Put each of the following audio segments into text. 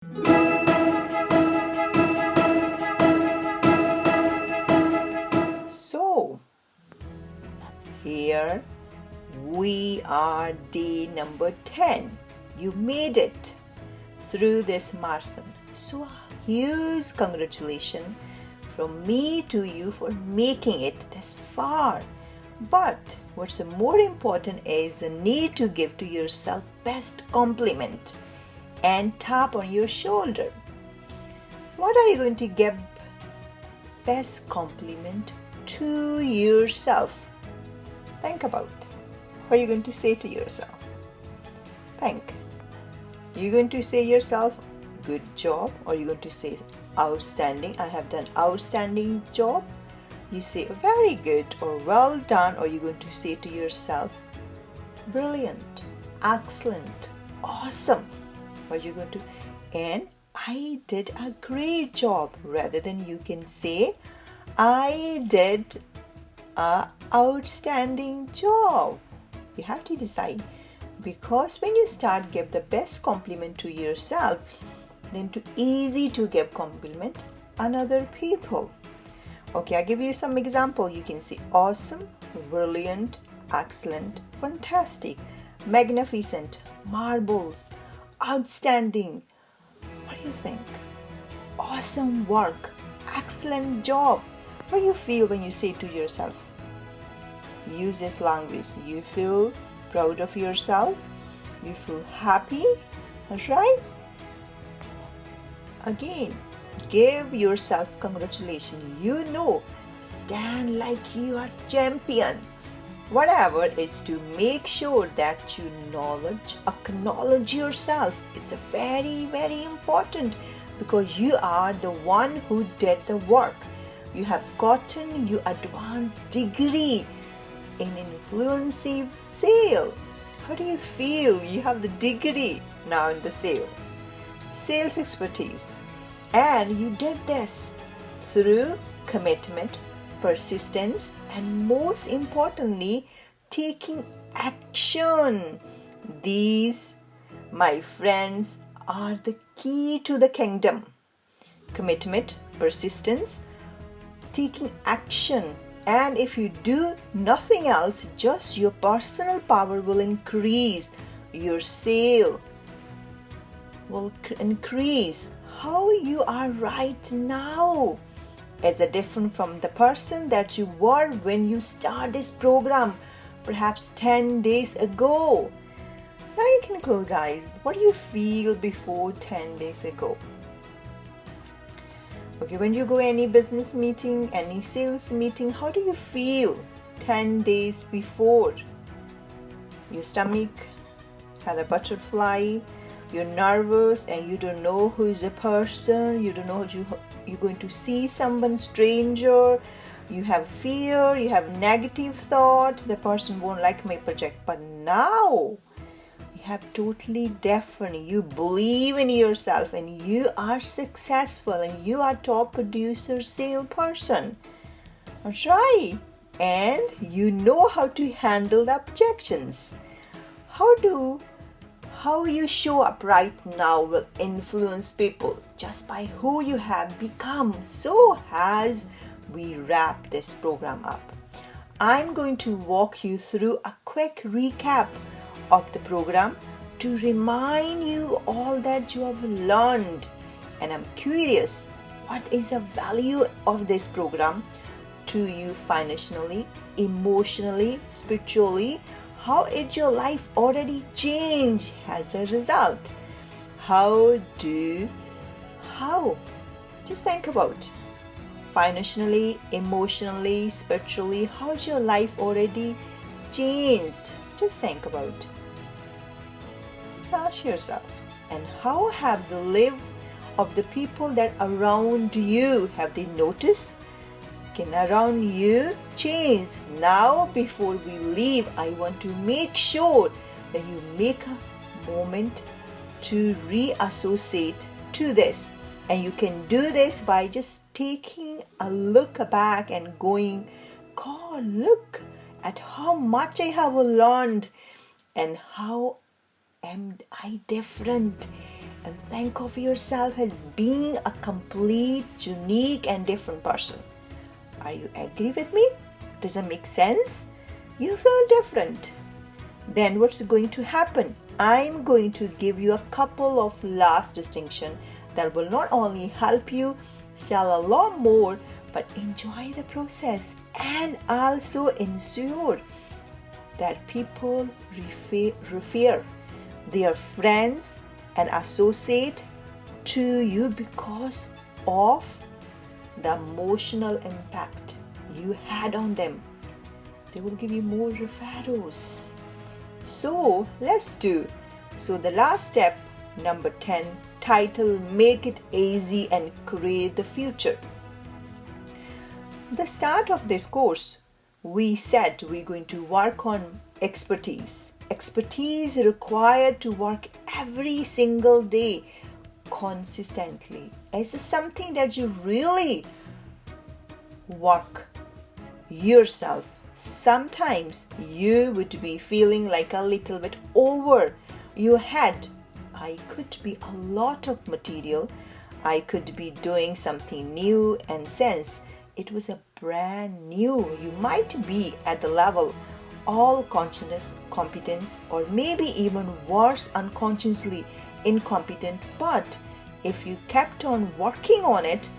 So, here we are, day number 10. You made it through this marathon. So, huge congratulations from me to you for making it this far. But what's more important is the need to give to yourself best compliment and tap on your shoulder. What are you going to give best compliment to yourself? Think about what you're going to say to yourself. Think. You're going to say yourself, good job, or you're going to say outstanding, I have done outstanding job. You say very good or well done, or you're going to say to yourself, brilliant, excellent, awesome. What you're going to, and I did a great job, rather than you can say, I did an outstanding job. You have to decide, because when you start give the best compliment to yourself, then too easy to give compliment on other people. Okay, I'll give you some example. You can say awesome, brilliant, excellent, fantastic, magnificent, marbles, outstanding. What do you think? Awesome work, excellent job. What do you feel when you say to yourself? Use this language. You feel proud of yourself. You feel happy. Right? Again, give yourself congratulations. You know, stand like you are champion. Whatever, it's to make sure that you acknowledge yourself. It's a very, very important, because you are the one who did the work. You have gotten your advanced degree in influencing sale. How do you feel? You have the degree now in the sales expertise, and you did this through commitment, persistence, and most importantly, taking action. These, my friends, are the key to the kingdom. Commitment, persistence, taking action. And if you do nothing else, just your personal power will increase. Your sale will increase. How you are right now is different from the person that you were when you start this program, perhaps 10 days ago. Now you can close eyes. What do you feel before 10 days ago? Okay, when you go any business meeting, any sales meeting, how do you feel 10 days before? Your stomach had a butterfly, you're nervous and you don't know who is the person, you don't know you're going to see someone stranger, you have fear, you have negative thought, the person won't like my project. But now you have totally different. You believe in yourself and you are successful and you are top producer salesperson. That's right. And you know how to handle the objections. How you show up right now will influence people just by who you have become. So as we wrap this program up, I'm going to walk you through a quick recap of the program to remind you all that you have learned. And I'm curious, what is the value of this program to you financially, emotionally, spiritually? How is your life already changed as a result? How? Just think about financially, emotionally, spiritually, how's your life already changed? Just think about. Just ask yourself. And how have the life of the people that around you, have they noticed? Can around you change? Now before we leave, I want to make sure that you make a moment to reassociate to this. And you can do this by just taking a look back and going, God, look at how much I have learned and how am I different. and think of yourself as being a complete, unique, and different person. Are you agree with me? Does it make sense? You feel different. Then what's going to happen? I'm going to give you a couple of last distinctions that will not only help you sell a lot more, but enjoy the process and also ensure that people refer their friends and associate to you because of the emotional impact you had on them. They will give you more referrals. So let's do. So the last step, number 10, title, make it easy and create the future. The start of this course, we said we're going to work on expertise. Expertise required to work every single day consistently. It's something that you really work yourself. Sometimes you would be feeling like a little bit over your head. I could be a lot of material. I could be doing something new, and since it was a brand new, you might be at the level all consciousness competence, or maybe even worse, unconsciously incompetent. But if you kept on working on it,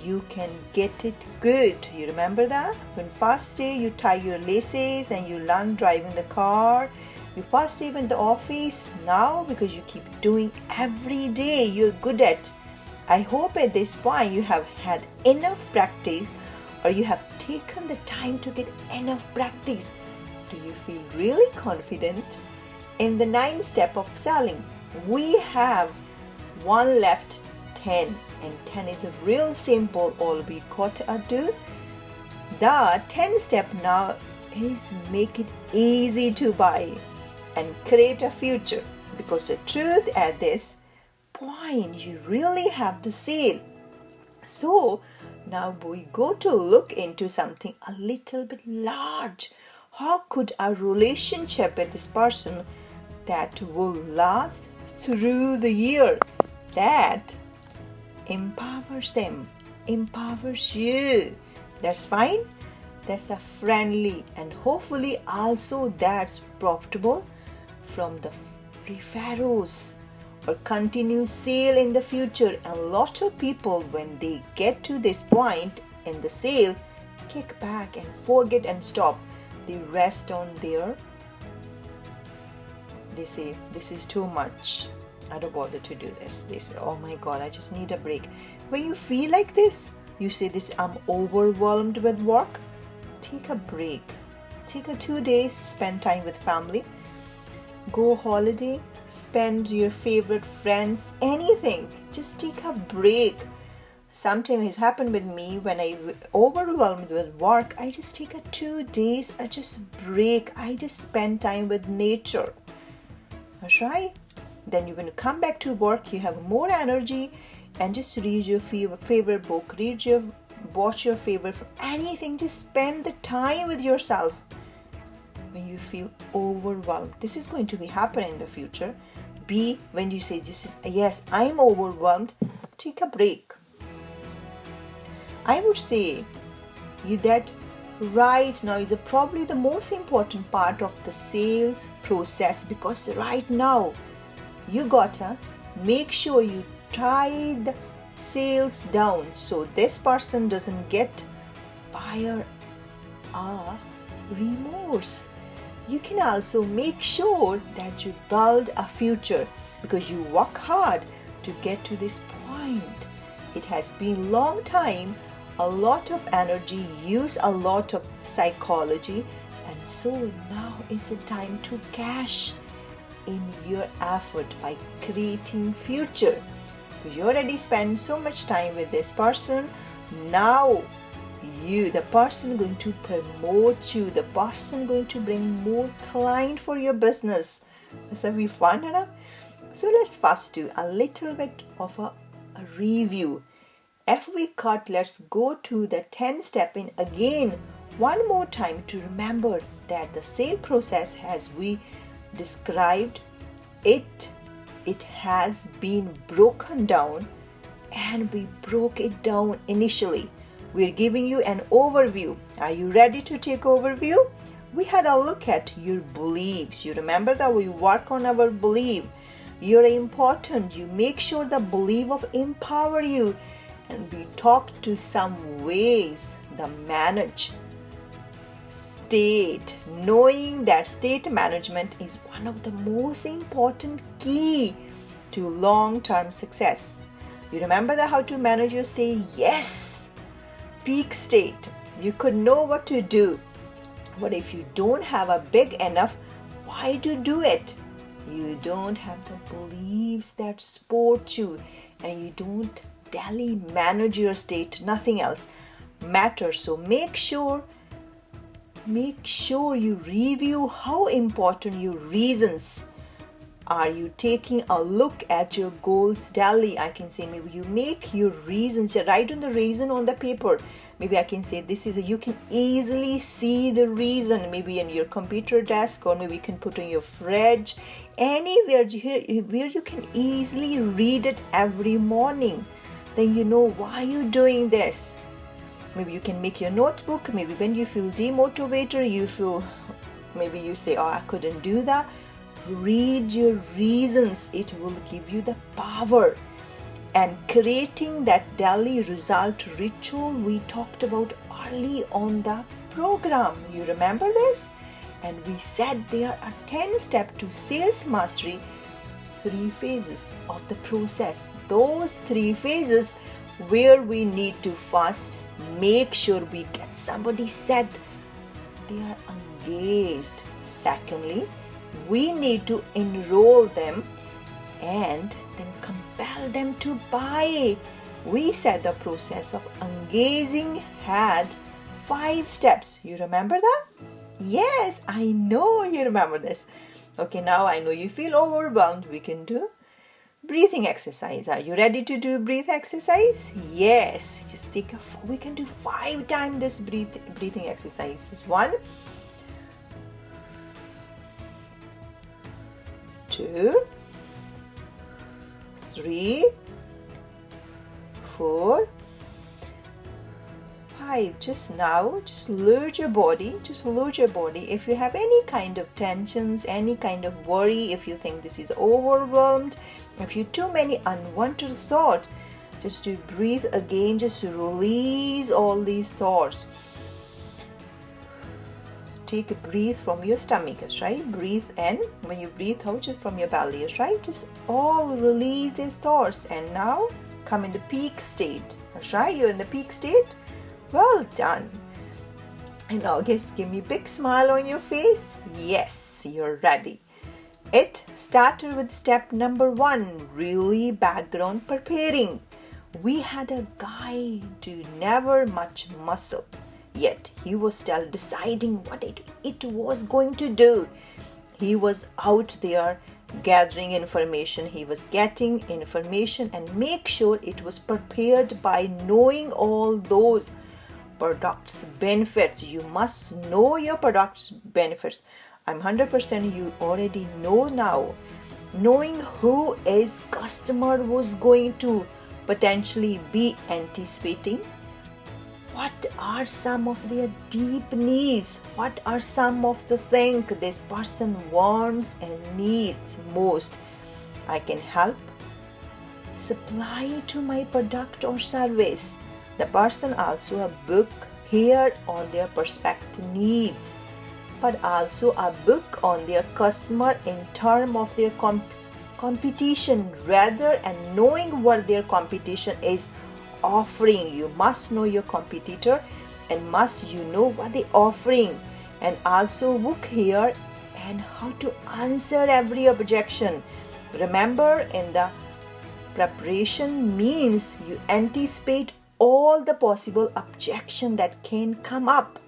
you can get it good. You remember that? When first day you tie your laces and you learn driving the car, you first day in the office, now because you keep doing every day, you're good at. I hope at this point you have had enough practice, or you have taken the time to get enough practice. Do you feel really confident? In the 9th step of selling, we have one left, 10, and 10 is a real simple, all we got to do. The 10th step now is make it easy to buy and create a future, because the truth at this point, you really have to sell. So now we go to look into something a little bit large. How could a relationship with this person that will last through the year, that empowers them, empowers you? That's fine. That's a friendly, and hopefully also that's profitable from the referrals or continue sale in the future. And a lot of people, when they get to this point in the sale, kick back and forget and stop. They rest on their, they say, this is too much, I don't bother to do this. They say, oh my god, I just need a break. When you feel like this, you say this, I'm overwhelmed with work, take a break. Take a 2 days, spend time with family, go holiday, spend your favorite friends, anything. Just take a break. Sometimes it's happened with me when I overwhelmed with work. I just take a 2 days, I just break. I just spend time with nature. That's right. Then you when you come back to work, you have more energy, and just read your favorite book, watch your favorite, anything. Just spend the time with yourself. When you feel overwhelmed, this is going to be happening in the future. B, when you say this is, yes, I'm overwhelmed, take a break. I would say you that right now is probably the most important part of the sales process, because right now you gotta make sure you tie the sales down so this person doesn't get buyer remorse. You can also make sure that you build a future, because you work hard to get to this point. It has been long time, a lot of energy, use a lot of psychology, and so now is the time to cash in your effort by creating future. Because you already spent so much time with this person. Now the person going to promote you, the person going to bring more client for your business. This will be fun enough. So let's first do a little bit of a review. If we cut, let's go to the 10 step in again one more time to remember that the sale process as we described it it has been broken down, and we broke it down initially. We're giving you an overview. Are you ready to take overview? We had a look at your beliefs. You remember that we work on our belief. You're important. You make sure the belief of empower you. And we talked to some ways the manage state. Knowing that state management is one of the most important key to long-term success. You remember how to manage your state? Yes. Peak state. You could know what to do. But if you don't have a big enough, why do it? You don't have the beliefs that support you, and you don't daily manage your state. Nothing else matters. So make sure you review how important your reasons. Are you taking a look at your goals daily? I can say maybe you make your reasons, write on the reason on the paper. Maybe I can say this is you can easily see the reason, maybe in your computer desk, or maybe you can put on your fridge, anywhere where you can easily read it every morning. Then you know why you're doing this. Maybe you can make your notebook. Maybe when you feel demotivated, maybe you say, oh, I couldn't do that. Read your reasons. It will give you the power. And creating that daily result ritual we talked about early on the program. You remember this? And we said there are 10 steps to sales mastery, 3 phases of the process. Those 3 phases where we need to first make sure we get somebody said they are engaged. Secondly, we need to enroll them and then compel them to buy. We said the process of engaging had 5 steps. You remember that? Yes, I know you remember this. Okay, now I know you feel overwhelmed. We can do breathing exercise. Are you ready to do breath exercise? Yes, just we can do 5 times this breathing exercise. 1, 2, 3, 4, 5. Just load your body. If you have any kind of tensions, any kind of worry, if you think this is overwhelmed, if you too many unwanted thoughts, just to breathe again, just to release all these thoughts. Take a breath from your stomach, right? Breathe in. When you breathe out, just from your belly, right? Just all release these thoughts. And now come in the peak state, right? You're in the peak state. Well done. And now just give me a big smile on your face. Yes, you're ready. It started with step number 1, really background preparing. We had a guy do never much muscle, yet he was still deciding what it was going to do. He was out there gathering information. He was getting information and make sure it was prepared by knowing all those products benefits. You must know your products benefits. I'm 100% you already know now. Knowing who is customer was going to potentially be anticipating. What are some of their deep needs? What are some of the things this person wants and needs most? I can help supply to my product or service. The person also a book here on their prospective needs, but also a book on their customer in terms of their competition rather, and knowing what their competition is offering. You must know your competitor and must know what they offering, and also book here and how to answer every objection. Remember, in the preparation means you anticipate all the possible objection that can come up.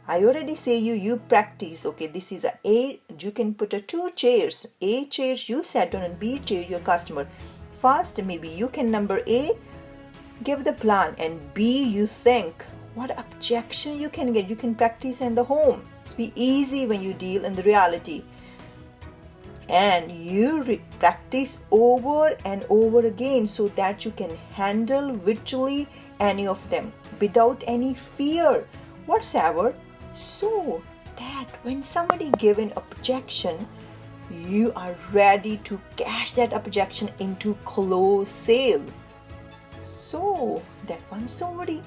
I already say you practice. Okay, this is A. You can put 2 chairs. A chair you sat on and B chair your customer. First, maybe you can number A, give the plan, and B, you think what objection you can get. You can practice in the home. It's be easy when you deal in the reality. and you practice over and over again so that you can handle virtually any of them without any fear whatsoever, so that when somebody give an objection, you are ready to cash that objection into close sale. So that when somebody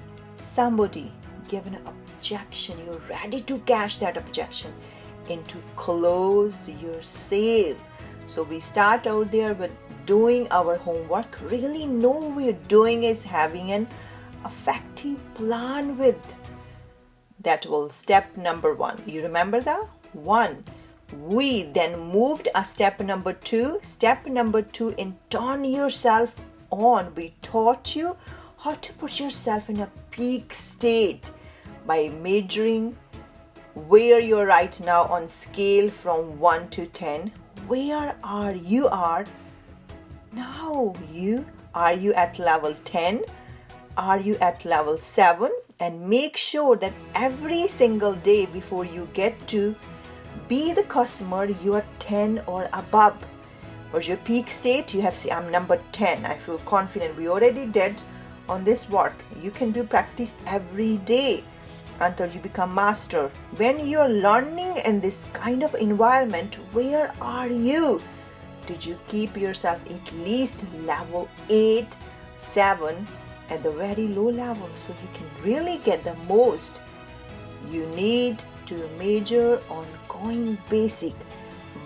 give an objection, you're ready to cash that objection into close your sale. So we start out there with doing our homework. Really know what we're doing is having an effective plan with. That will step number 1. You remember that? 1. We then moved a step number 2. Step number 2, in turn yourself on. We taught you how to put yourself in a peak state by measuring where you're right now on scale from 1 to 10. Where are you now? Are you at level 10? Are you at level 7? And make sure that every single day before you get to be the customer, you are 10 or above. What's your peak state? You have say, I'm number 10. I feel confident. We already did on this work. You can do practice every day until you become master. When you're learning in this kind of environment, where are you? Did you keep yourself at least level 8, 7 at the very low level so you can really get the most? You need to measure on going basic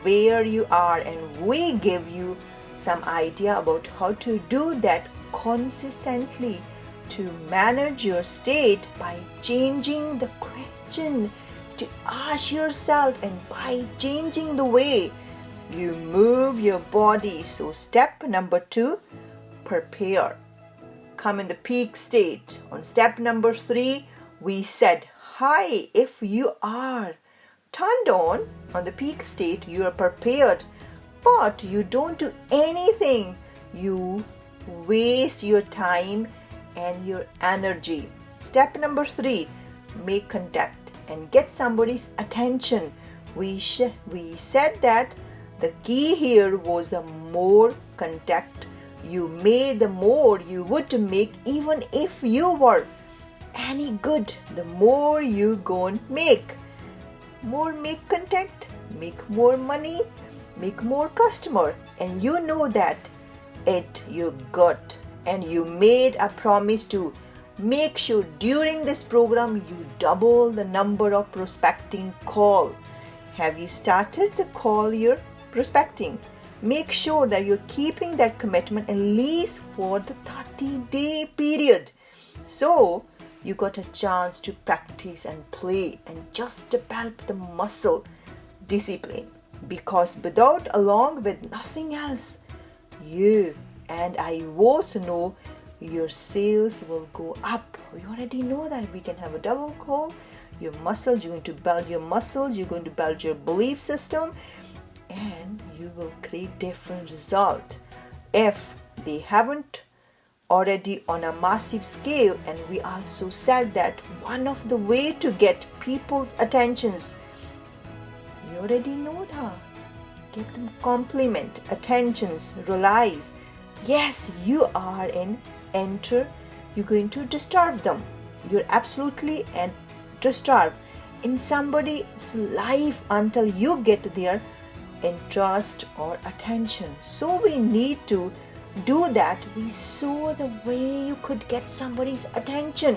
where you are, and we give you some idea about how to do that consistently to manage your state by changing the question to ask yourself and by changing the way you move your body. So step number 2, prepare. Come in the peak state. On step number 3, we said hi. If you are turned on the peak state, you are prepared, but you don't do anything. You waste your time and your energy. Step number 3, make contact and get somebody's attention. We said that the key here was the more contact you made, the more you would make. Even if you were any good, the more you gon' make. More make contact, make more money, make more customer, and you know that you got. And you made a promise to make sure during this program you double the number of prospecting call. Have you started the call you're prospecting? Make sure that you're keeping that commitment at least for the 30-day period. So you got a chance to practice and play and just develop the muscle discipline, because along with nothing else, you and I both know your sales will go up. We already know that we can have a double call. Your muscles, you're going to build your muscles, you're going to build your belief system, and you will create different result. If they haven't already on a massive scale, and we also said that one of the way to get people's attentions, you already know that. Give them compliment, attentions, realize, yes, you are in enter, you're going to disturb them. You're absolutely and disturb in somebody's life until you get their interest or attention. So we need to do that. We saw the way you could get somebody's attention.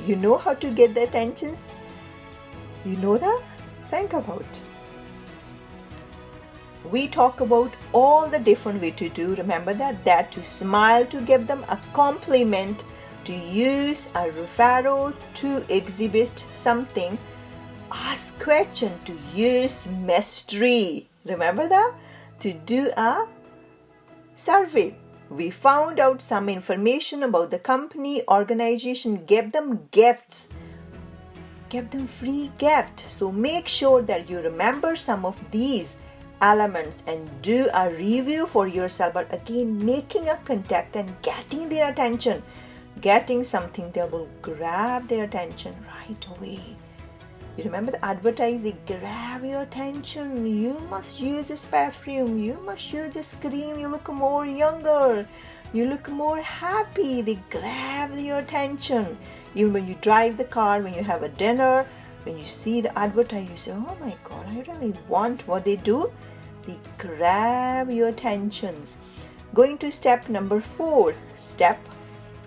You know how to get the attentions? You know that? Think about it. We talk about all the different way to do. Remember that to smile, to give them a compliment, to use a referral, to exhibit something, ask question, to use mystery. Remember that? To do a survey. We found out some information about the company, organization, give them gifts, give them free gift. So make sure that you remember some of these elements and do a review for yourself. But again, making a contact and getting their attention, getting something that will grab their attention right away. You remember the advertising, grab your attention. You must use this perfume. You must use this cream. You look more younger. You look more happy. They grab your attention. Even when you drive the car, when you have a dinner, when you see the advertising, you say, oh my God, I really want what they do. They grab your attentions. Going to step number 4. Step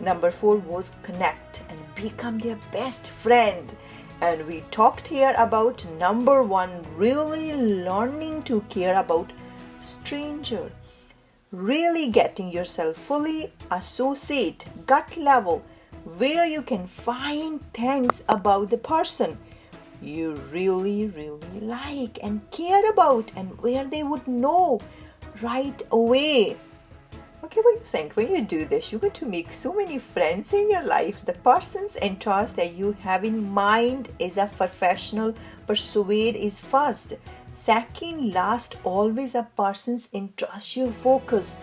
number 4 was connect and become their best friend. And we talked here about number 1, really learning to care about stranger. Really getting yourself fully associate, gut level, where you can find things about the person you really like and care about, and where they would know right away. Okay, what do you think? When you do this, you're going to make so many friends in your life. The person's interest that you have in mind is a professional. Persuade is first. Second, last, always a person's interest. Your focus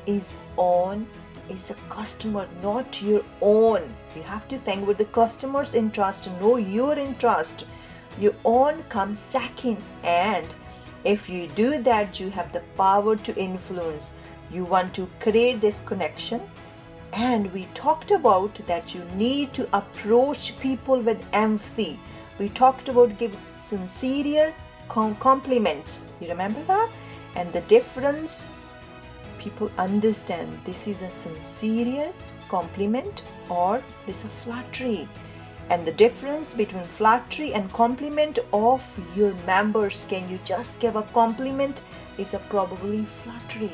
is a customer, not your own. You have to think with the customer's interest, know your interest. Your own comes second. And if you do that, you have the power to influence. You want to create this connection, and we talked about that you need to approach people with empathy. We talked about give sincere compliments. You remember that? And the difference, people understand this is a sincere compliment or this is a flattery. And the difference between flattery and compliment of your members, can you just give a compliment, is a probably flattery.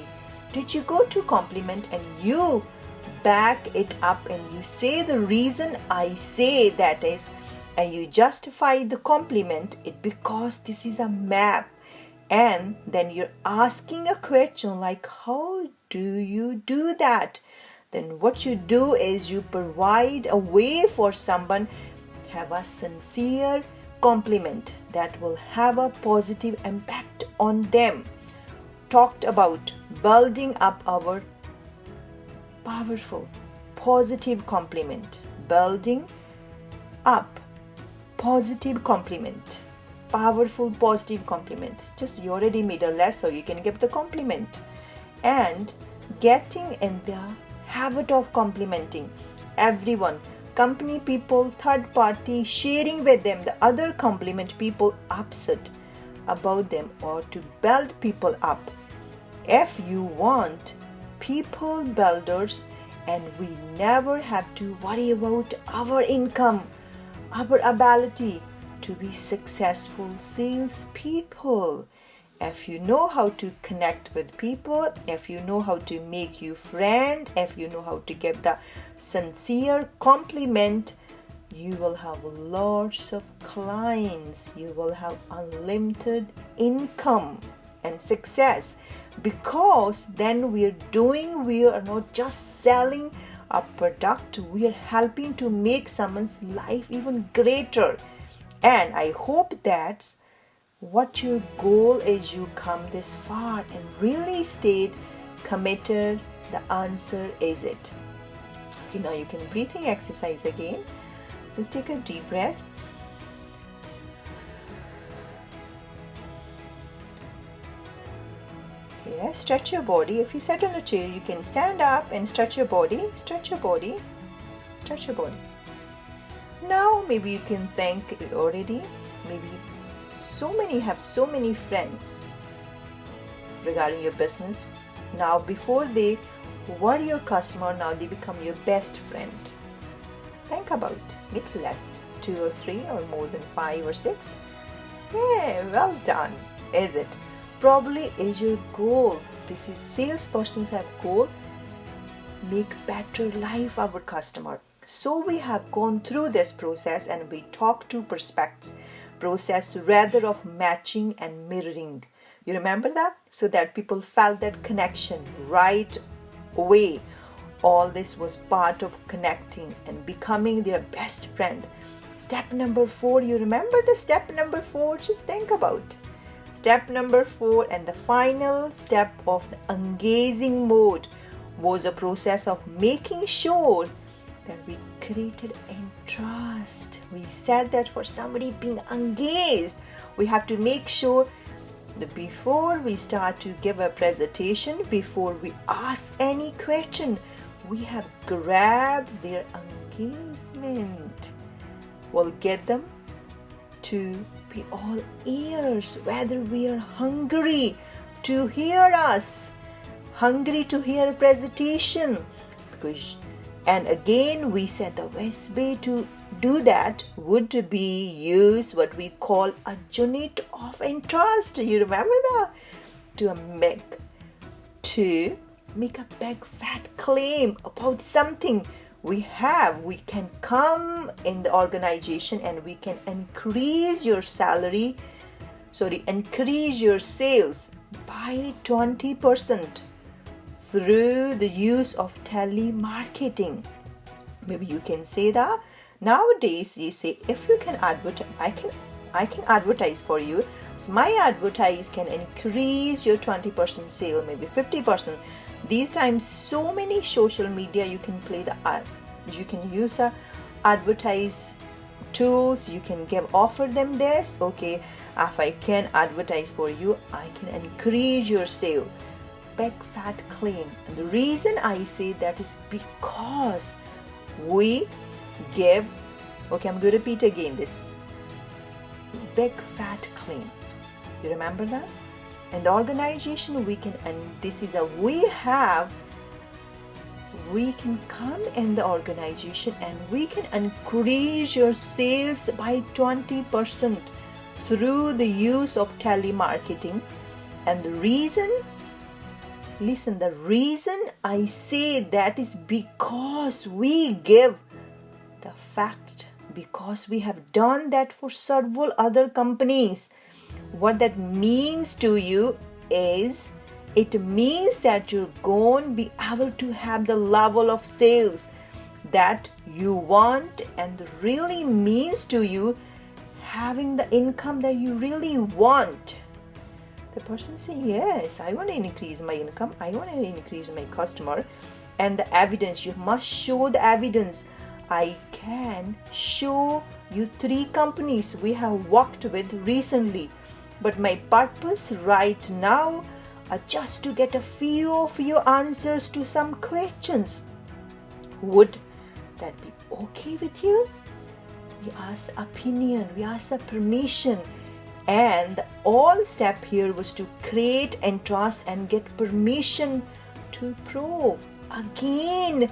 Did you go to compliment and you back it up and you say the reason I say that is, and you justify the compliment it because this is a map, and then you're asking a question like how do you do that? Then what you do is you provide a way for someone have a sincere compliment that will have a positive impact on them. Talked about building up our powerful positive compliment. Building up positive compliment. Powerful positive compliment. Just you already made a less, so you can give the compliment. And getting in the habit of complimenting everyone. Company people, third party, sharing with them the other compliment people upset about them, or to build people up. If you want people builders, and we never have to worry about our income, our ability to be successful sales people. If you know how to connect with people, if you know how to make you friend, if you know how to give the sincere compliment, you will have lots of clients, you will have unlimited income and success, because then we are not just selling a product, we are helping to make someone's life even greater. And I hope that's what your goal is. You come this far and really stayed committed. The answer is it. Okay, now you can breathing exercise again. Just take a deep breath. Yeah, stretch your body. If you sit on the chair, you can stand up and stretch your body. Stretch your body. Stretch your body. Now maybe you can think already. Maybe have so many friends regarding your business. Now before they were your customer, now they become your best friend. Think about, make a list, 2 or 3 or more than 5 or 6. Yeah, well done. Is it? Probably is your goal. This is salespersons have goal. Make better life our customer. So we have gone through this process and we talked to prospects process rather of matching and mirroring. You remember that? So that people felt that connection right away. All this was part of connecting and becoming their best friend. Step number 4, you remember the step number 4? Just think about. Step number 4 and the final step of the engaging mode was a process of making sure that we created trust. We said that for somebody being engaged, we have to make sure that before we start to give a presentation, before we ask any question, we have grabbed their engagement. We'll get them to be all ears, whether we are hungry to hear us, hungry to hear a presentation. And again, we said the best way to do that would be use what we call a unit of interest. You remember that? To make a big fat claim about something we can come in the organization and we can increase your increase your sales by 20% through the use of telemarketing. Maybe you can say that. Nowadays, you say, if you can advertise, I can advertise for you. So my advertise can increase your 20% sale, maybe 50%. These times, so many social media you can play the ad. You can use advertise tools. You can offer them this. Okay, if I can advertise for you, I can increase your sale. Big fat claim. And the reason I say that is because we give, okay, I'm going to repeat again this big fat claim. You remember that? And the organization we can come in the organization and we can increase your sales by 20% through the use of telemarketing. And the reason I say that is because we give the fact, because we have done that for several other companies. What that means to you is, it means that you're going to be able to have the level of sales that you want, and really means to you having the income that you really want. The person say, yes, I want to increase my income, I want to increase my customer. And the evidence, you must show the evidence. I can show you 3 companies we have worked with recently, but my purpose right now are just to get a few of your answers to some questions. Would that be okay with you? We ask opinion, we ask a permission. And the all step here was to create interest and get permission to prove. Again,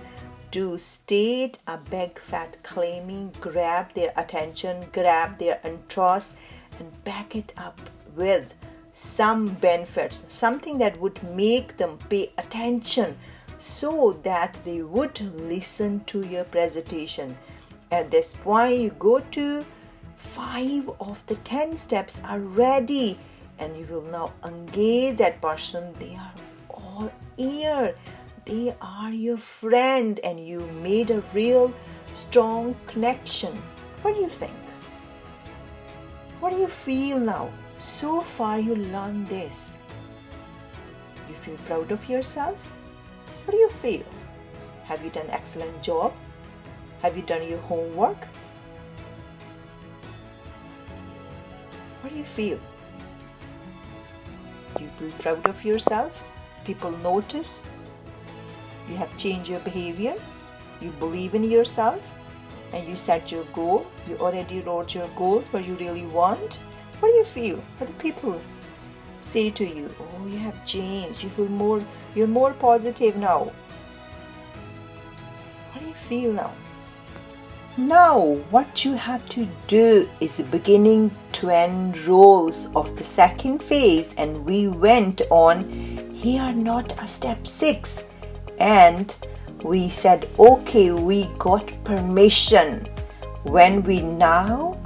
to state a big fat claiming, grab their attention, grab their interest, and back it up with some benefits, something that would make them pay attention so that they would listen to your presentation. At this point, you go to 5 of the 10 steps are ready, and you will now engage that person. They are all ear. They are your friend, and you made a real strong connection. What do you think? What do you feel now? So far you learned this. You feel proud of yourself? What do you feel? Have you done an excellent job? Have you done your homework? What do you feel? You feel proud of yourself? People notice? You have changed your behavior? You believe in yourself? And you set your goal? You already wrote your goals, what you really want? What do you feel? What do people say to you? Oh, you have changed. You feel you're more positive now. What do you feel now? Now, what you have to do is beginning to end roles of the second phase, and we went on here not a step 6, and we said, okay, we got permission. When we now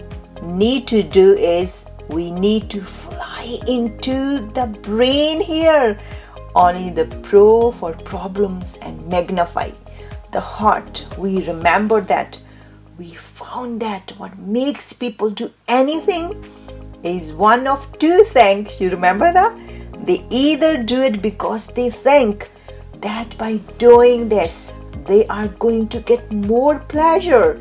need to do is we need to fly into the brain here. Only the pro for problems and magnify the heart. We remember that. We found that what makes people do anything is one of 2 things. You remember that? They either do it because they think that by doing this, they are going to get more pleasure.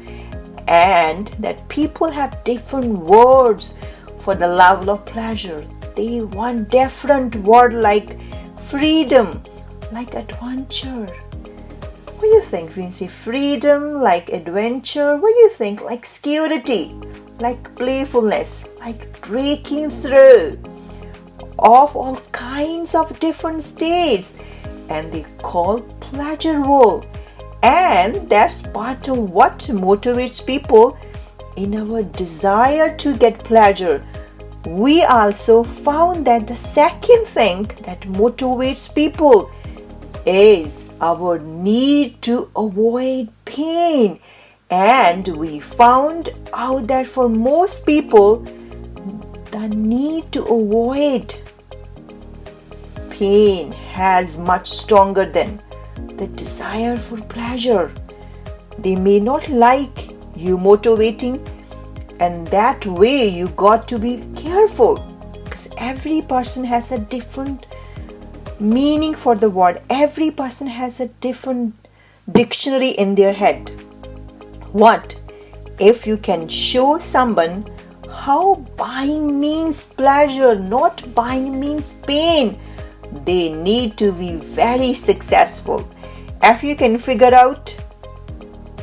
and that people have different words for the level of pleasure. They want different word like freedom, like adventure. What do you think when you say freedom, like adventure? What do you think? Like security, like playfulness, like breaking through, of all kinds of different states, and they call pleasurable. And that's part of what motivates people in our desire to get pleasure. We also found that the second thing that motivates people is our need to avoid pain. And we found out that for most people, the need to avoid pain has much stronger than the desire for pleasure. They may not like you motivating, and that way you got to be careful, because every person has a different meaning for the word. Every person has a different dictionary in their head. What if you can show someone how buying means pleasure, not buying means pain? They need to be very successful. If you can figure out,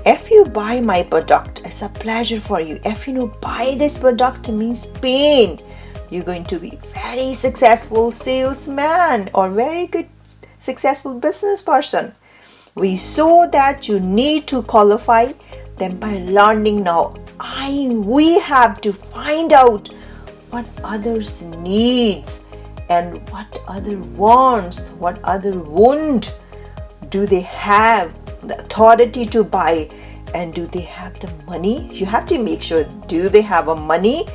if you buy my product, it's a pleasure for you. If you know buy this product means pain, you're going to be very successful salesman or very good successful business person. We saw that you need to qualify them by learning now. We have to find out what others needs and what other wants, what other won't. Do they have the authority to buy, and do they have the money? You have to make sure, do they have a money?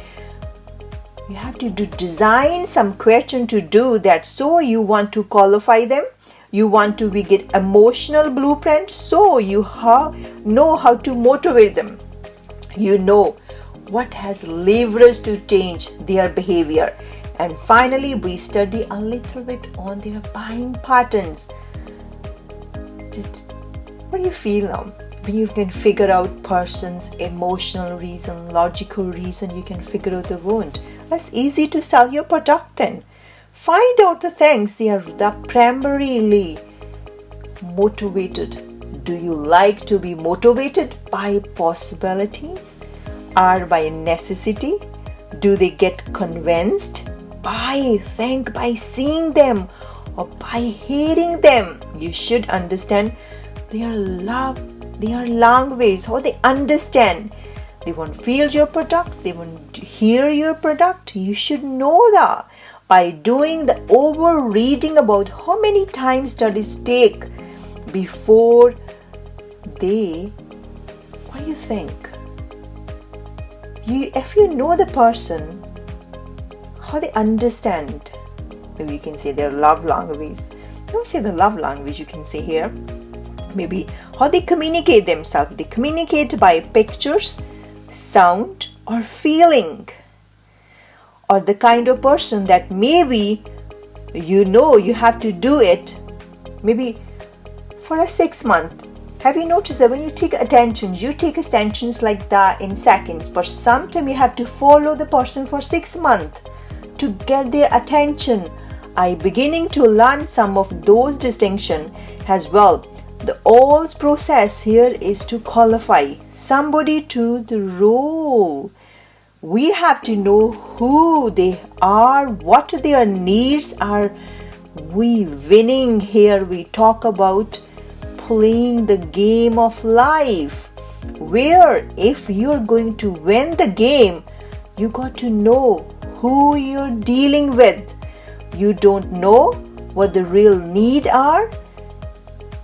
You have to design some question to do that. So you want to qualify them, you want to get emotional blueprint, so you know how to motivate them. You know what has leverage to change their behavior. And finally, we study a little bit on their buying patterns. Just what do you feel now? When you can figure out person's emotional reason, logical reason, you can figure out the wound. That's easy to sell your product then. Find out the things they are primarily motivated. Do you like to be motivated by possibilities or by necessity? Do they get convinced by seeing them or by hearing them? You should understand their language, how they understand. They won't feel your product, they won't hear your product. You should know that by doing the over reading about how many times studies take before they, what do you think? If you know the person, how they understand, maybe you can say their love language. Don't say the love language, you can say here. Maybe how they communicate themselves. They communicate by pictures, sound, or feeling. Or the kind of person that maybe you know you have to do it maybe for a 6 month. Have you noticed that when you take attentions like that in seconds, but sometimes you have to follow the person for 6 months to get their attention. I beginning to learn some of those distinctions as well. The whole process here is to qualify somebody to the role. We have to know who they are, what their needs are. We winning here, we talk about playing the game of life, where if you're going to win the game, you got to know who you're dealing with. You don't know what the real need are,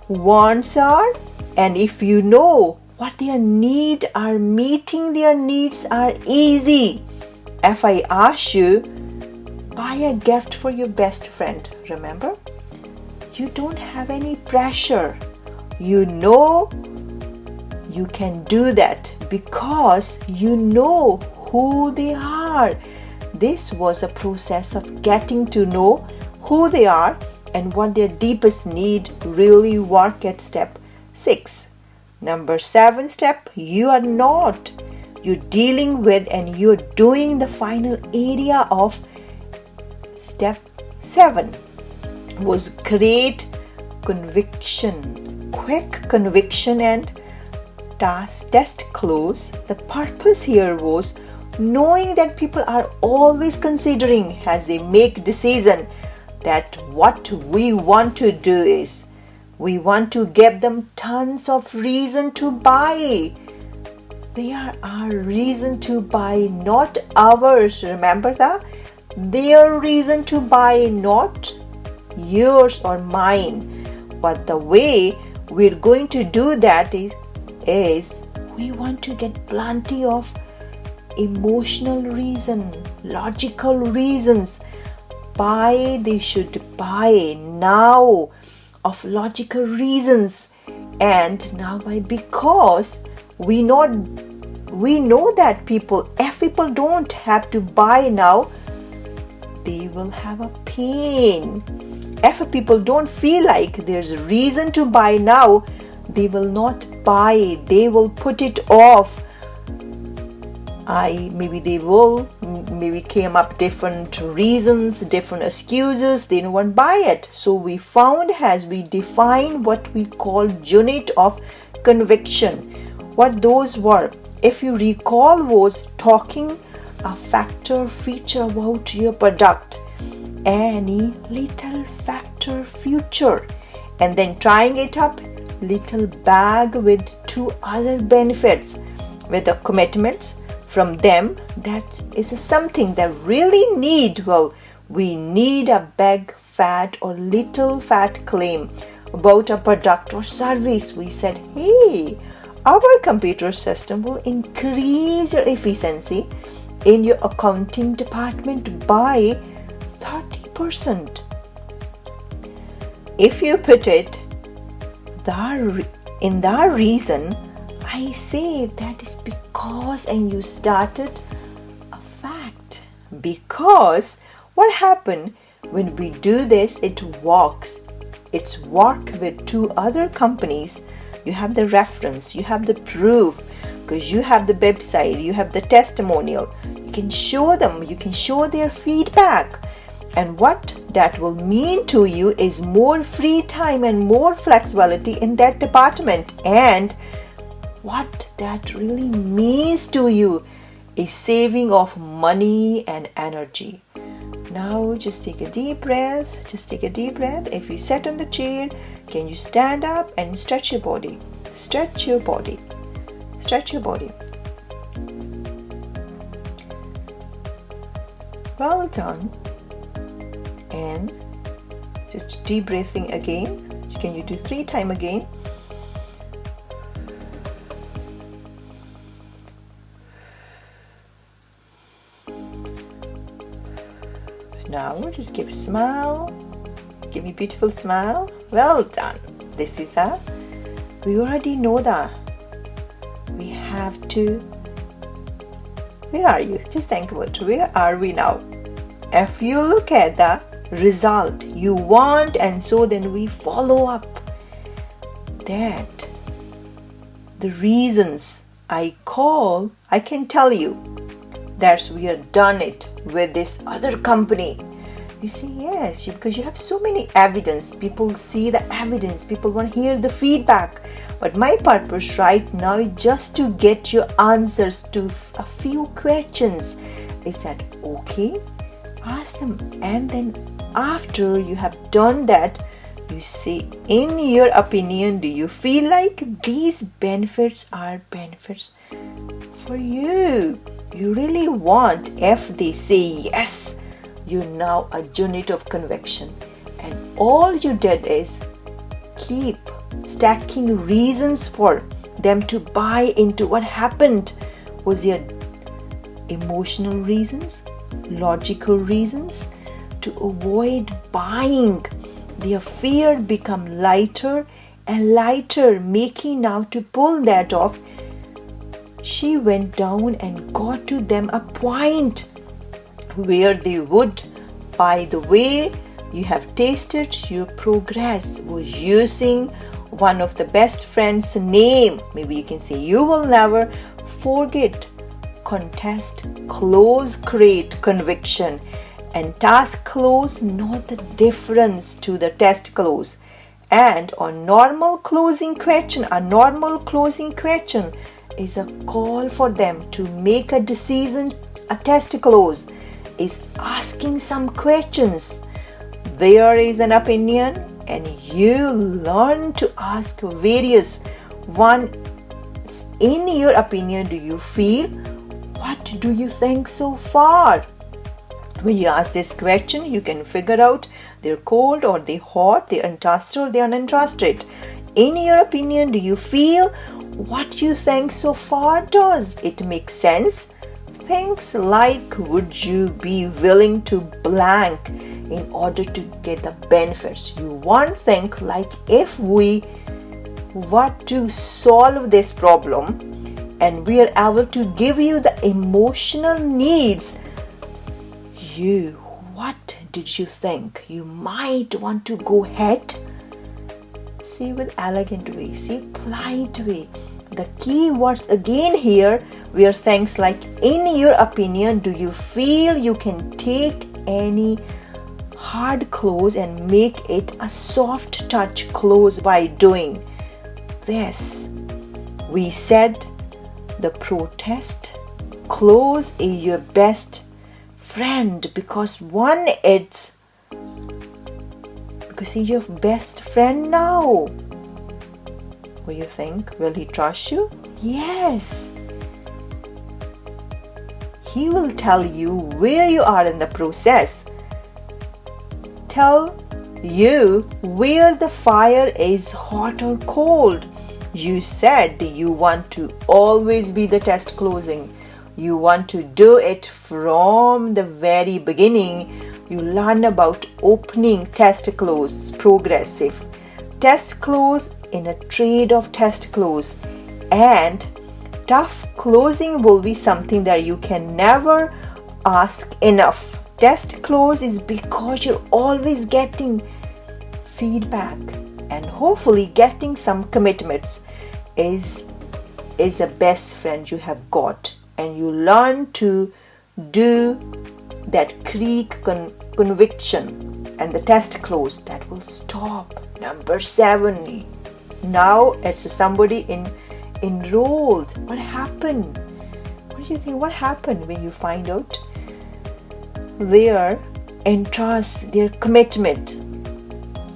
wants are, and if you know what their need are, meeting their needs are easy. If I ask you, buy a gift for your best friend, remember? You don't have any pressure. You know you can do that because you know who they are. This was a process of getting to know who they are and what their deepest need really work at step 6. Number 7 step, you are not. You're dealing with and you're doing the final area of step 7 was great conviction, quick conviction and test close. The purpose here was knowing that people are always considering as they make decision that what we want to do is we want to give them tons of reason to buy. They are our reason to buy, not ours. Remember that? Their reason to buy, not yours or mine. But the way we're going to do that is we want to get plenty of emotional reason, logical reasons why they should buy now, of logical reasons. And now because we know that if people don't have to buy now, they will have a pain. If people don't feel like there's a reason to buy now, they will not buy. They will put it off. Maybe came up different reasons, different excuses. They don't want to buy it. So we found as we define what we call unit of conviction, what those were. If you recall, was talking a factor, feature about your product, any little factor, feature, and then trying it up, little bag with 2 other benefits, with the commitments from them. That is something that really need. Well, we need a big fat or little fat claim about a product or service. We said, hey, our computer system will increase your efficiency in your accounting department by 30%. If you put it in that reason, I say that is because, and you started a fact. Because what happened when we do this, it works. It's work with 2 other companies. You have the reference, you have the proof, because you have the website, you have the testimonial. You can show them, you can show their feedback. And what that will mean to you is more free time and more flexibility in that department. And what that really means to you is saving of money and energy. Now just take a deep breath. If you sit on the chair, can you stand up and stretch your body? Stretch your body. Well done. And just deep breathing again. Can you do 3 times again? Now just give a smile. Give me a beautiful smile. Well done. This is we already know that. We have to. Where are you? Just think about where are we now? If you look at the result you want, and so then we follow up that the reasons I can tell you that we have done it with this other company. You say yes, because you have so many evidence. People see the evidence, people want to hear the feedback. But my purpose right now is just to get your answers to a few questions. Is that okay? Ask them, and then after you have done that, you say, in your opinion, do you feel like these benefits are benefits for you? You really want, if they say yes, you're now a unit of conviction. And all you did is keep stacking reasons for them to buy into. What happened was your emotional reasons, logical reasons to avoid buying. Their fear become lighter and lighter, making now to pull that off. She went down and got to them a point where they would, by the way you have tasted your progress, was using one of the best friend's name. Maybe you can say, you will never forget. Contest close create conviction, and task close know the difference to the test close. And a normal closing question is a call for them to make a decision. A test close is asking some questions. There is an opinion, and you learn to ask various one. In your opinion, do you feel? What do you think so far? When you ask this question, you can figure out they're cold or they're hot, they're interested or they're uninterested. In your opinion, do you feel? What you think so far, does it make sense? Things like, would you be willing to blank in order to get the benefits? You want to think like, if we were to solve this problem and we are able to give you the emotional needs, what did you think? You might want to go ahead. Say with elegant way, say polite way. The key words again here were things like, in your opinion, do you feel you can take any hard close and make it a soft touch close by doing this? We said the protest close is your best friend because he's your best friend now. What do you think? Will he trust you? Yes. He will tell you where you are in the process. Tell you where the fire is hot or cold. You said you want to always be the test closing. You want to do it from the very beginning. You learn about opening test close, progressive test close in a trade of test close, and tough closing will be something that you can never ask enough. Test close is because you're always getting feedback and hopefully getting some commitments is a best friend you have got, and you learn to do that creek conviction and the test close that will stop. Number 7. Now it's somebody enrolled. What happened? What do you think? What happened when you find out their interest, their commitment?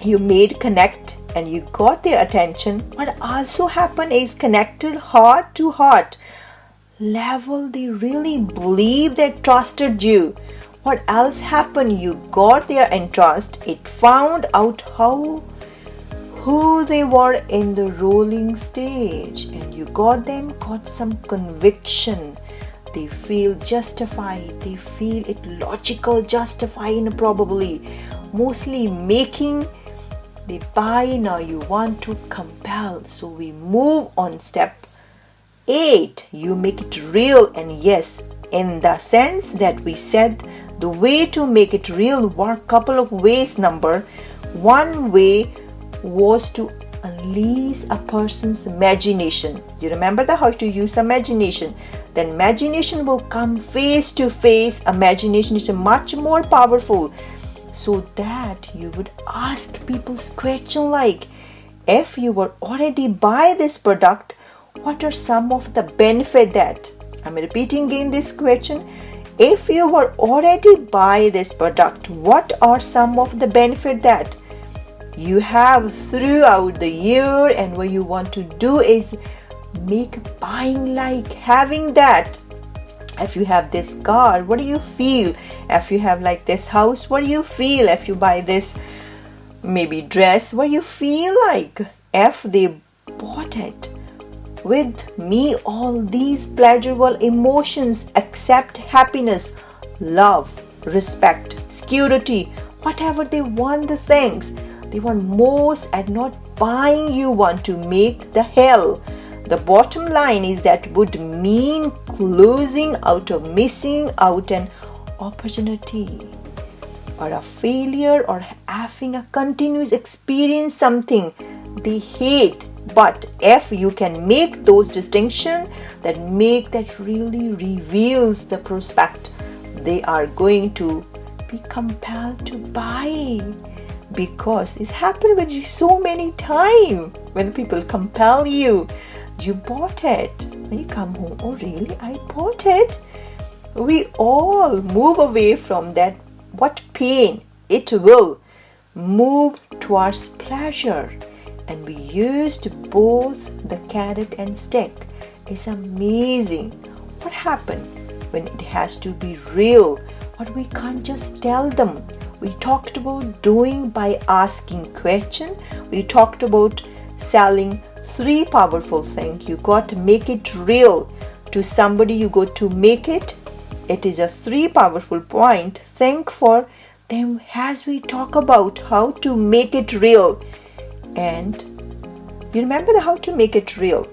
You made connect and you got their attention. What also happened is connected heart to heart level. They really believe they trusted you. What else happened? You got their interest. It found out who they were in the rolling stage, and you got some conviction. They feel justified. They feel it logical, justified, probably mostly making the buy. Now you want to compel. So we move on step 8. You make it real. And yes, in the sense that we said, the way to make it real were couple of ways. Number 1 way was to unleash a person's imagination. You remember how to use imagination? Then imagination will come face to face. Imagination is much more powerful, so that you would ask people's question like, if you were already buy this product, what are some of the benefit that? I'm repeating again this question. If you were already buy this product, what are some of the benefit that you have throughout the year? And what you want to do is make buying like having that. If you have this car, what do you feel? If you have like this house, what do you feel? If you buy this maybe dress, what do you feel like? If they bought it with me, all these pleasurable emotions, accept happiness, love, respect, security, whatever they want, the things they want most, and not buying you want to make the hell. The bottom line is that would mean closing out or missing out an opportunity or a failure or having a continuous experience something they hate. But if you can make those distinctions that really reveals the prospect, they are going to be compelled to buy, because it's happened with you so many times. When people compel you, you bought it. When you come home, oh really, I bought it. We all move away from that. What pain it will move towards pleasure. And we used both the carrot and stick. It's amazing what happened when it has to be real. What we can't just tell them. We talked about doing by asking question. We talked about selling 3 powerful things. You got to make it real to somebody. You got to make it. It is a 3 powerful point. Think for them as we talk about how to make it real. And you remember how to make it real.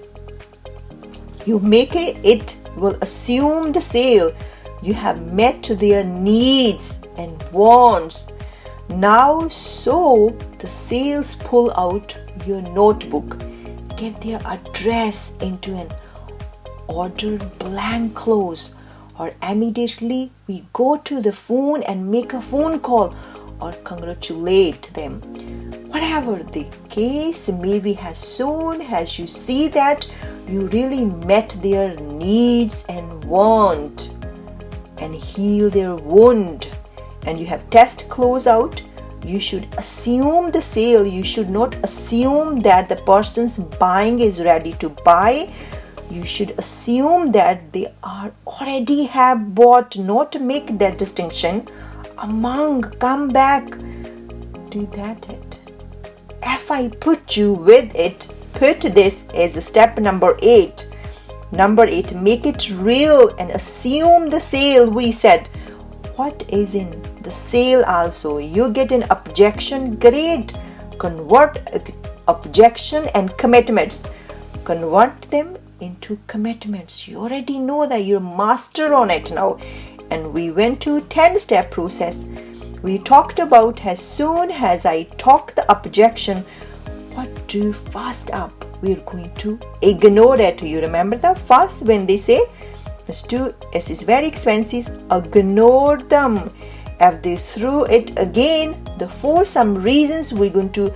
You make it will assume the sale. You have met their needs and wants. Now, so the sales pull out your notebook, get their address into an order blank close, or immediately we go to the phone and make a phone call or congratulate them. Whatever the case may be, as soon as you see that you really met their needs and want and heal their wound, and you have test close out, you should assume the sale. You should not assume that the person's buying is ready to buy. You should assume that they are already have bought, not to make that distinction among. Come back, do that it. If I put you with it, put this as step number 8. Number 8, make it real and assume the sale. We said, what is in the sale also? You get an objection, great. Convert objection and commitments. Convert them into commitments. You already know that you're master on it now. And we went to 10-step process. We talked about as soon as I talk the objection, what do first up? We're going to ignore it. You remember that first when they say it is very expensive, ignore them. If they throw it again, for some reasons we're going to,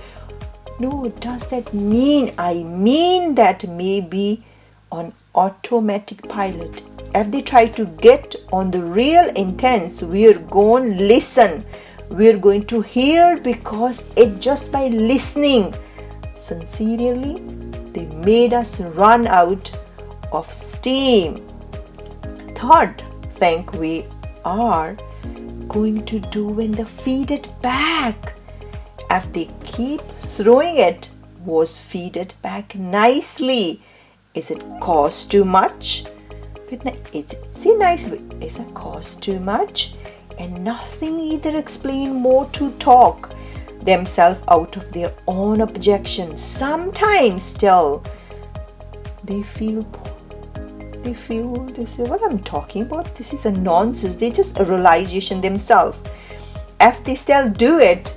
no, does that mean? I mean that maybe on automatic pilot. If they try to get on the real intense, we're going to listen. We're going to hear, because it just by listening sincerely, they made us run out of steam. Third thing we are going to do when they feed it back. If they keep throwing it, was feed it back nicely. Is it cost too much? Is it cost too much? And nothing either explain more to talk themselves out of their own objections. Sometimes still they feel they say, what I'm talking about, this is a nonsense. They just a realization themselves. If they still do it,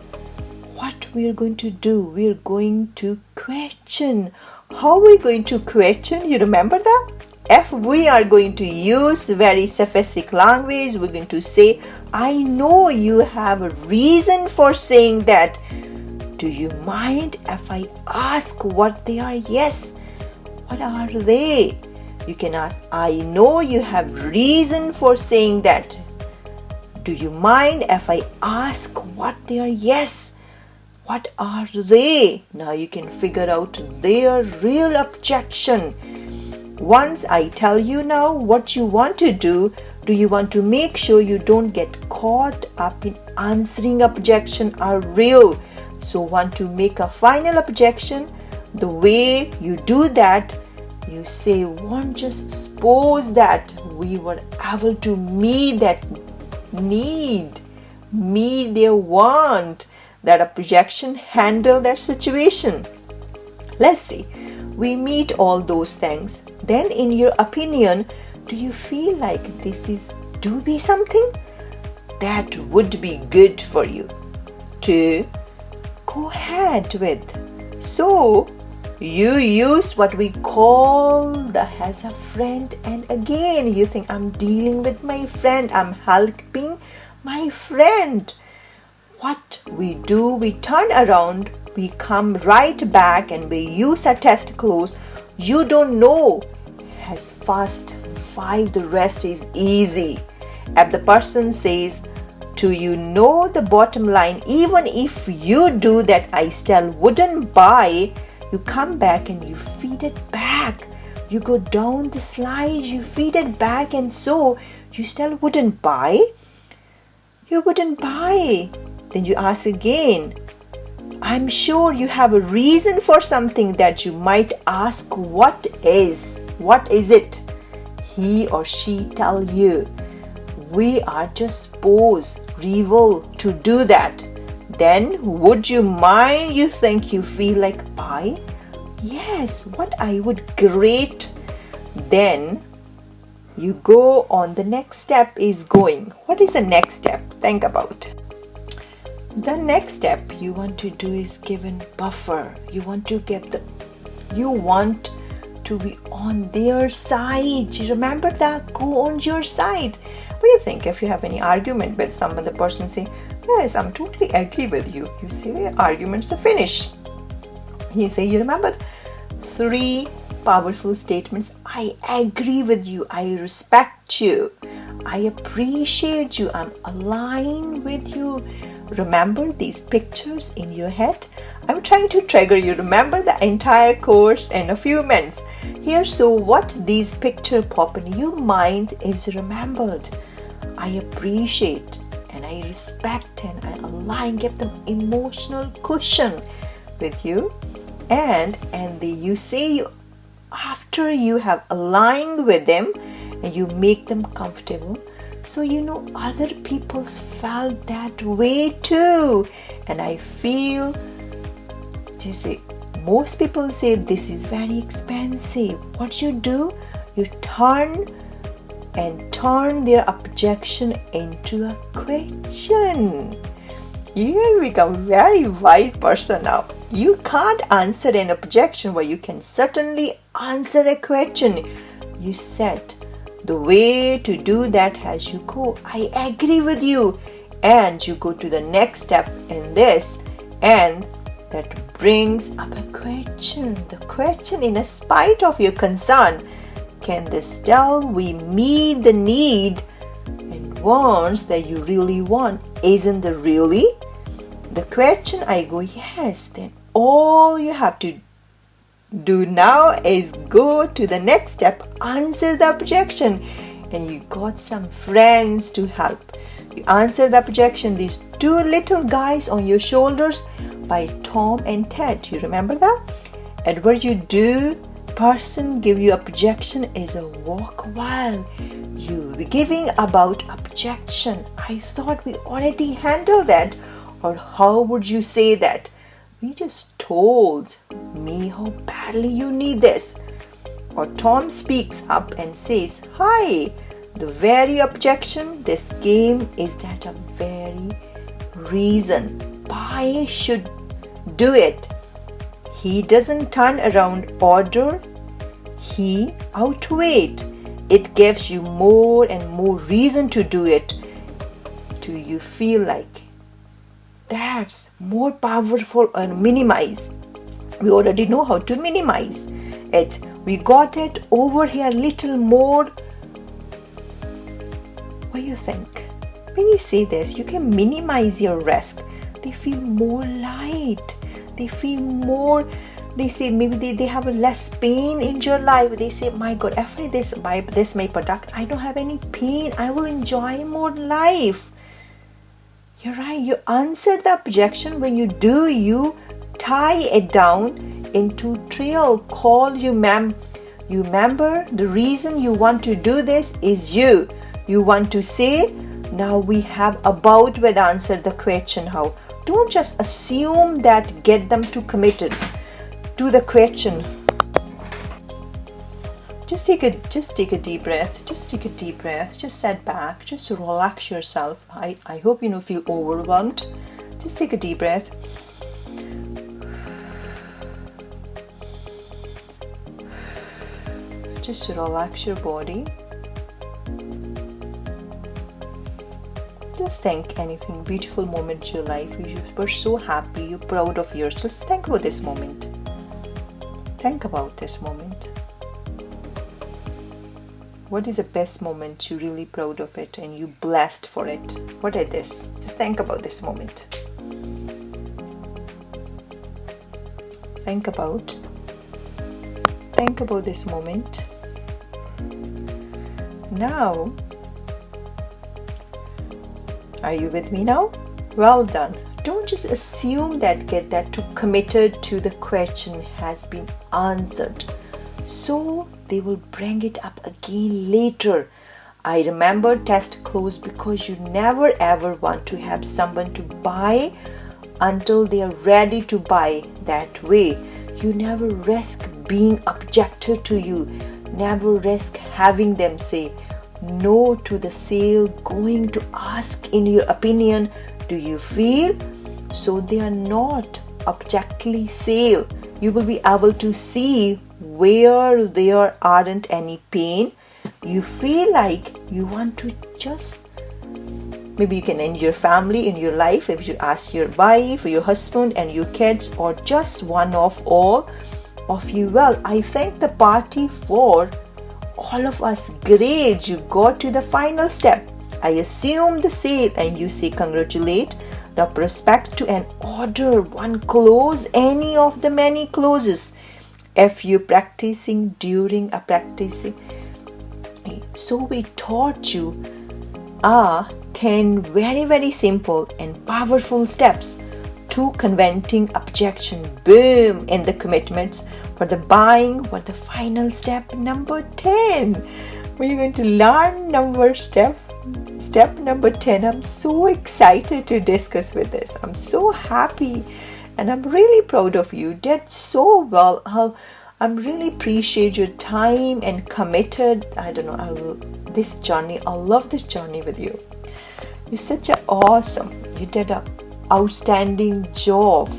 what we're going to do? We're going to question. How are we going to question? You remember that? If we are going to use very sophisticated language, we're going to say, I know you have a reason for saying that. Do you mind if I ask what they are? Yes. What are they? You can ask, I know you have reason for saying that. Do you mind if I ask what they are? Yes. What are they? Now you can figure out their real objection. Once I tell you now what you want to do you want to make sure you don't get caught up in answering objection are real. So want to make a final objection. The way you do that, you say, one just suppose that we were able to meet that need, meet their want, that objection, handle that situation. Let's see, we meet all those things. Then in your opinion, do you feel like this is do be something that would be good for you to go ahead with? So you use what we call the as a friend, and again you think, I'm dealing with my friend, I'm helping my friend. What we do, we turn around, we come right back and we use our test close. You don't know as fast 5, the rest is easy. If the person says to you, know the bottom line, even if you do that, I still wouldn't buy. You come back and you feed it back. You go down the slide, you feed it back, and so you still wouldn't buy. You wouldn't buy. Then you ask again. I'm sure you have a reason for something that you might ask, what is it? He or she tell you, we are just supposed, revel to do that. Then would you mind? You think you feel like buy? Yes, what I would, great. Then you go on. The next step is going. What is the next step? Think about. The next step you want to do is given buffer. You want to be on their side. Remember that. Go on your side. What do you think if you have any argument with someone, the person say, yes, I'm totally agree with you. You say arguments are finished. You say, you remember 3 powerful statements. I agree with you. I respect you. I appreciate you. I'm aligned with you. Remember these pictures in your head? I'm trying to trigger you. Remember the entire course in a few minutes. Here, so what these pictures pop in your mind is remembered. I appreciate and I respect and I align, give them emotional cushion with you. And you say, after you have aligned with them and you make them comfortable, so other people felt that way too. And I feel, most people say this is very expensive. What you do, you turn their objection into a question. You become very wise person now. You can't answer an objection, but you can certainly answer a question. You said the way to do that as you go, I agree with you, and you go to the next step in this, and that brings up a question. The question, in spite of your concern, can this still we meet the need and wants that you really want? Isn't the really? The question, I go, yes. Then all you have to do now is go to the next step, answer the objection, and you got some friends to help. You answer the objection, these 2 little guys on your shoulders by Tom and Ted. You remember that? And what you do, person give you objection is a walk while you be giving about objection. I thought we already handled that. Or how would you say that? We just told me how badly you need this. Or Tom speaks up and says, hi, the very objection, this game is that a very reason I should do it. He doesn't turn around order, he outweighed. It gives you more and more reason to do it. Do you feel like that's more powerful or minimize? We already know how to minimize it. We got it over here little more. What do you think? When you say this, you can minimize your risk. They feel more light. They feel more, they say maybe they have a less pain in your life. They say, my God, if I buy this my product, I don't have any pain. I will enjoy more life. You're right. You answer the objection. When you do, you tie it down into trail. Call you ma'am. You remember the reason you want to do this is you. You want to say, now we have about with answer the question how. Don't just assume that get them to committed to the question. Just take a deep breath. Just take a deep breath. Just sit back. Just relax yourself. I hope feel overwhelmed. Just take a deep breath. Just relax your body. Just think anything beautiful moment in your life. You were so happy, you're proud of yourself. Just think about this moment. Think about this moment. What is the best moment you're really proud of it and you blessed for it? What is this? Just think about this moment. Think about this moment. Now, are you with me now? Well done. Don't just assume that too committed to the question has been answered. So they will bring it up again later. I remember test close because you never ever want to have someone to buy until they are ready to buy. That way, you never risk being objected to you. Never risk having them say no to the sale, going to ask in your opinion, do you feel? So they are not objectively sale. You will be able to see where there aren't any pain. You feel like you want to just, maybe you can end your family in your life if you ask your wife or your husband and your kids, or just one of all of you. Well, I think the party for all of us, great, you got to the final step. I assume the sale and you say congratulate the prospect to an order, one close, any of the many closes. If you're practicing during a practicing. So we taught you 10 very, very simple and powerful steps to converting objection. Boom, in the commitments for the buying. For the final step number 10, we're going to learn step number 10. I'm so excited to discuss with this. I'm so happy and I'm really proud of you. You did so well. I'm really appreciate your time and committed. I don't know, I love this journey with you. You're such an awesome. You did an outstanding job.